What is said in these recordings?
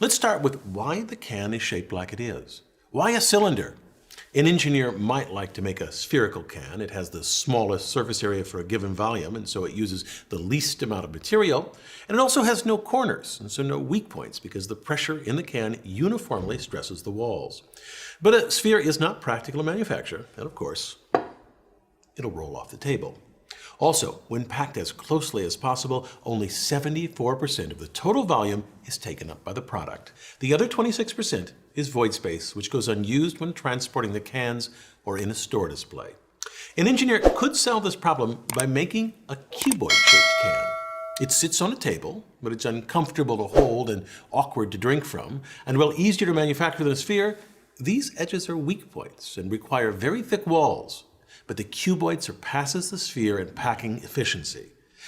Let's start with why the can is shaped like it is. Why a cylinder? An engineer might like to make a spherical can. It has the smallest surface area for a given volume, and so it uses the least amount of material. And it also has no corners, and so no weak points, because the pressure in the can uniformly stresses the walls. But a sphere is not practical to manufacture, and of course, it'll roll off the table. Also, when packed as closely as possible, only 74% of the total volume is taken up by the product. The other 26% is void space, which goes unused when transporting the cans or in a store display. An engineer could solve this problem by making a cuboid-shaped can. It sits on a table, but it's uncomfortable to hold and awkward to drink from, and while easier to manufacture than a sphere, these edges are weak points and require very thick walls. But the cuboid surpasses the sphere in packing efficiency.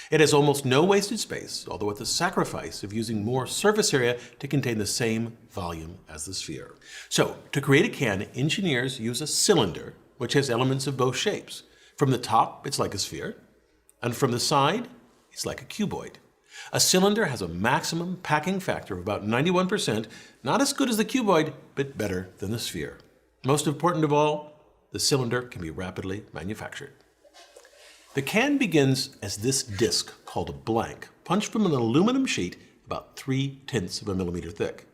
It has almost no wasted space, although at the sacrifice of using more surface area to contain the same volume as the sphere. So, to create a can, engineers use a cylinder, which has elements of both shapes. From the top, it's like a sphere, and from the side, it's like a cuboid. A cylinder has a maximum packing factor of about 91%, not as good as the cuboid, but better than the sphere. Most important of all, the cylinder can be rapidly manufactured. The can begins as this disc called a blank, punched from an aluminum sheet about 3/10 of a millimeter thick.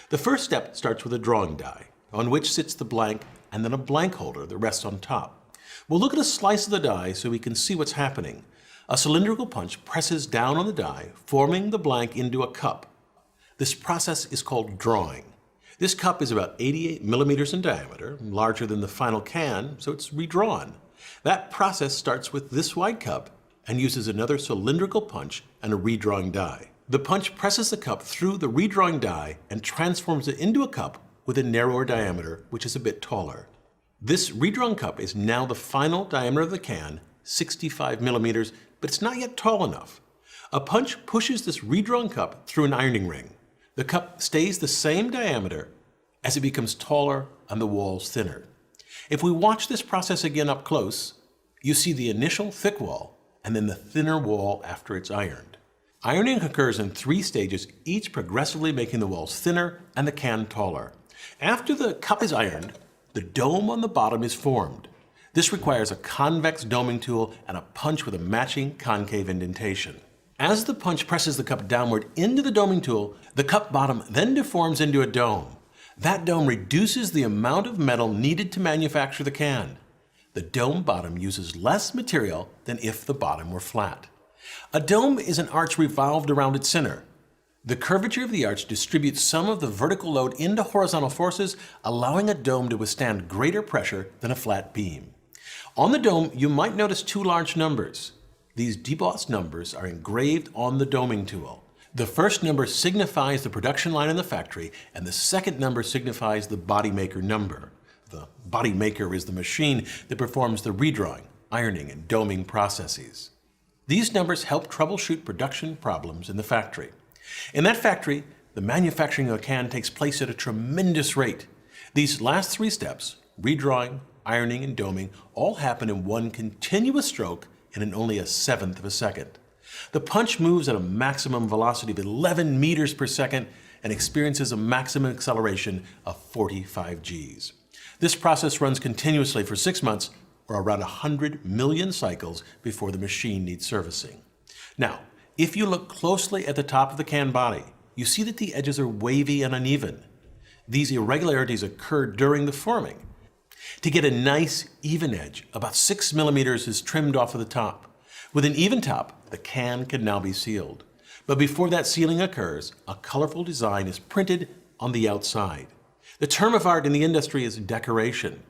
The first step starts with a drawing die, on which sits the blank and then a blank holder that rests on top. We'll look at a slice of the die so we can see what's happening. A cylindrical punch presses down on the die, forming the blank into a cup. This process is called drawing. This cup is about 88 millimeters in diameter, larger than the final can, so it's redrawn. That process starts with this wide cup and uses another cylindrical punch and a redrawing die. The punch presses the cup through the redrawing die and transforms it into a cup with a narrower diameter, which is a bit taller. This redrawn cup is now the final diameter of the can, 65 millimeters, but it's not yet tall enough. A punch pushes this redrawn cup through an ironing ring. The cup stays the same diameter as it becomes taller and the walls thinner. If we watch this process again up close, you see the initial thick wall and then the thinner wall after it's ironed. Ironing occurs in 3 stages, each progressively making the walls thinner and the can taller. After the cup is ironed, the dome on the bottom is formed. This requires a convex doming tool and a punch with a matching concave indentation. As the punch presses the cup downward into the doming tool, the cup bottom then deforms into a dome. That dome reduces the amount of metal needed to manufacture the can. The dome bottom uses less material than if the bottom were flat. A dome is an arch revolved around its center. The curvature of the arch distributes some of the vertical load into horizontal forces, allowing a dome to withstand greater pressure than a flat beam. On the dome, you might notice 2 large numbers. These debossed numbers are engraved on the doming tool. The first number signifies the production line in the factory, and the second number signifies the body maker number. The body maker is the machine that performs the redrawing, ironing, and doming processes. These numbers help troubleshoot production problems in the factory. In that factory, the manufacturing of a can takes place at a tremendous rate. These last 3 steps, redrawing, ironing, and doming, all happen in one continuous stroke and in only 1/7 of a second. The punch moves at a maximum velocity of 11 meters per second and experiences a maximum acceleration of 45 Gs. This process runs continuously for 6 months or around 100 million cycles before the machine needs servicing. Now, if you look closely at the top of the can body, you see that the edges are wavy and uneven. These irregularities occur during the forming. To get a nice, even edge, about 6 millimeters is trimmed off of the top. With an even top, the can can now be sealed. But before that sealing occurs, a colorful design is printed on the outside. The term of art in the industry is decoration.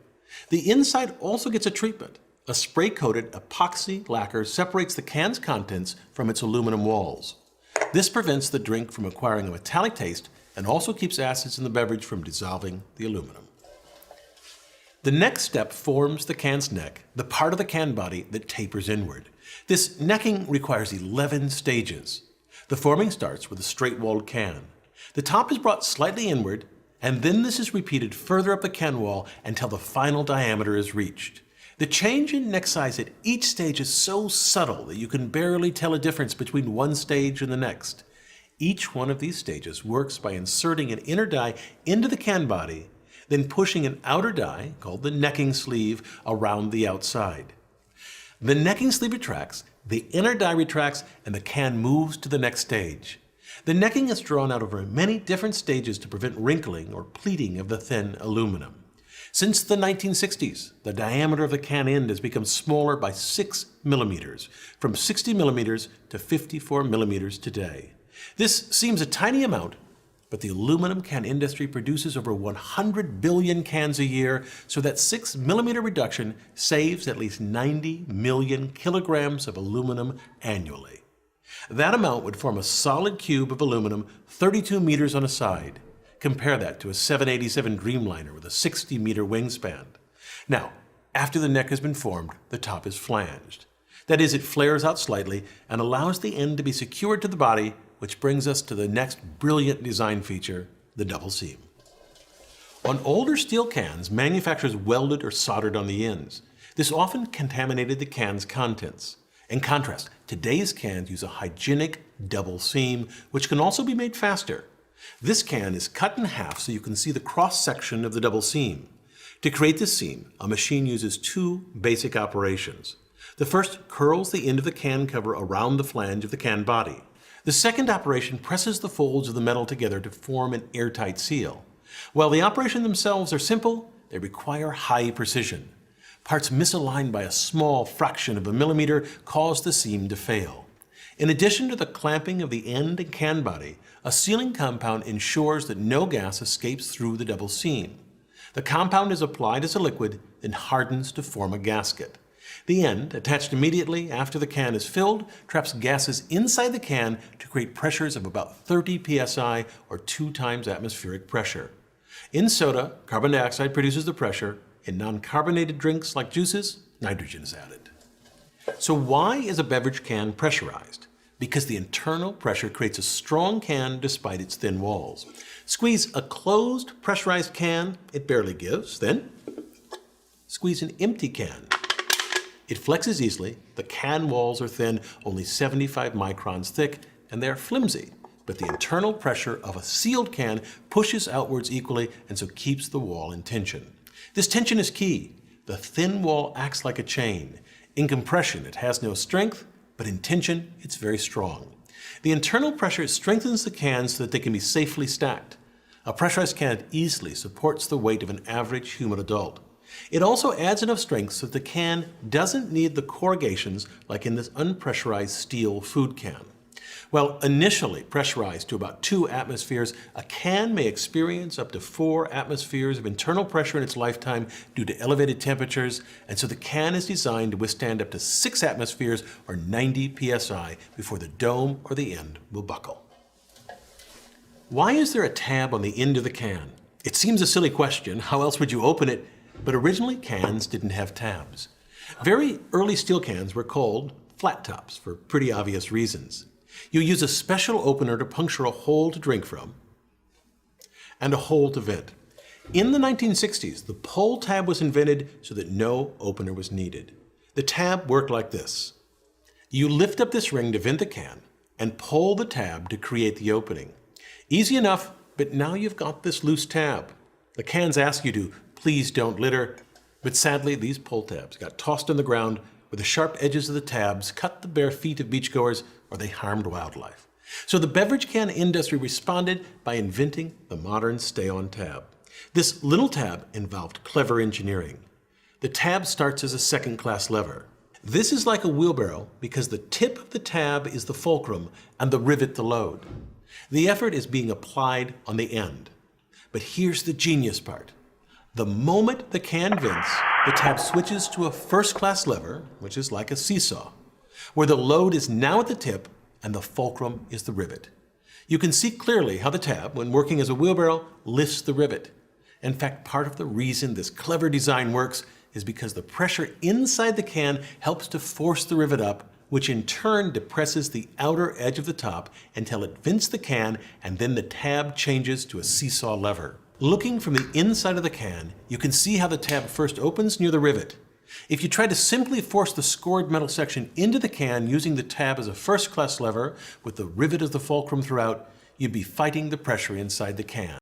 The inside also gets a treatment. A spray-coated epoxy lacquer separates the can's contents from its aluminum walls. This prevents the drink from acquiring a metallic taste and also keeps acids in the beverage from dissolving the aluminum. The next step forms the can's neck, the part of the can body that tapers inward. This necking requires 11 stages. The forming starts with a straight-walled can. The top is brought slightly inward, and then this is repeated further up the can wall until the final diameter is reached. The change in neck size at each stage is so subtle that you can barely tell a difference between one stage and the next. Each one of these stages works by inserting an inner die into the can body, then pushing an outer die, called the necking sleeve, around the outside. The necking sleeve retracts, the inner die retracts, and the can moves to the next stage. The necking is drawn out over many different stages to prevent wrinkling or pleating of the thin aluminum. Since the 1960s, the diameter of the can end has become smaller by 6 millimeters, from 60 millimeters to 54 millimeters today. This seems a tiny amount, but the aluminum can industry produces over 100 billion cans a year, so that 6 millimeter reduction saves at least 90 million kilograms of aluminum annually. That amount would form a solid cube of aluminum 32 meters on a side. Compare that to a 787 Dreamliner with a 60-meter wingspan. Now, after the neck has been formed, the top is flanged. That is, it flares out slightly and allows the end to be secured to the body, which brings us to the next brilliant design feature, the double seam. On older steel cans, manufacturers welded or soldered on the ends. This often contaminated the can's contents. In contrast, today's cans use a hygienic double seam, which can also be made faster. This can is cut in half so you can see the cross-section of the double seam. To create this seam, a machine uses two basic operations. The first curls the end of the can cover around the flange of the can body. The second operation presses the folds of the metal together to form an airtight seal. While the operations themselves are simple, they require high precision. Parts misaligned by a small fraction of a millimeter cause the seam to fail. In addition to the clamping of the end and can body, a sealing compound ensures that no gas escapes through the double seam. The compound is applied as a liquid, then hardens to form a gasket. The end, attached immediately after the can is filled, traps gases inside the can to create pressures of about 30 psi or 2 times atmospheric pressure. In soda, carbon dioxide produces the pressure. In non-carbonated drinks like juices, nitrogen is added. So why is a beverage can pressurized? Because the internal pressure creates a strong can despite its thin walls. Squeeze a closed pressurized can, it barely gives. Then squeeze an empty can. It flexes easily. The can walls are thin, only 75 microns thick, and they're flimsy. But the internal pressure of a sealed can pushes outwards equally and so keeps the wall in tension. This tension is key. The thin wall acts like a chain. In compression, it has no strength, but in tension, it's very strong. The internal pressure strengthens the cans so that they can be safely stacked. A pressurized can easily supports the weight of an average human adult. It also adds enough strength so that the can doesn't need the corrugations like in this unpressurized steel food can. While initially pressurized to about 2 atmospheres, a can may experience up to 4 atmospheres of internal pressure in its lifetime due to elevated temperatures, and so the can is designed to withstand up to 6 atmospheres or 90 psi before the dome or the end will buckle. Why is there a tab on the end of the can? It seems a silly question. How else would you open it? But originally cans didn't have tabs. Very early steel cans were called flat tops for pretty obvious reasons. You use a special opener to puncture a hole to drink from and a hole to vent. In the 1960s, the pull tab was invented so that no opener was needed. The tab worked like this. You lift up this ring to vent the can and pull the tab to create the opening. Easy enough, but now you've got this loose tab. The cans ask you to please don't litter, but sadly these pull tabs got tossed on the ground where the sharp edges of the tabs cut the bare feet of beachgoers or they harmed wildlife. So the beverage can industry responded by inventing the modern stay-on tab. This little tab involved clever engineering. The tab starts as a second-class lever. This is like a wheelbarrow because the tip of the tab is the fulcrum and the rivet the load. The effort is being applied on the end. But here's the genius part. The moment the can vents, the tab switches to a first-class lever, which is like a seesaw, where the load is now at the tip and the fulcrum is the rivet. You can see clearly how the tab, when working as a wheelbarrow, lifts the rivet. In fact, part of the reason this clever design works is because the pressure inside the can helps to force the rivet up, which in turn depresses the outer edge of the top until it vents the can, and then the tab changes to a seesaw lever. Looking from the inside of the can, you can see how the tab first opens near the rivet. If you tried to simply force the scored metal section into the can using the tab as a first-class lever with the rivet as the fulcrum throughout, you'd be fighting the pressure inside the can.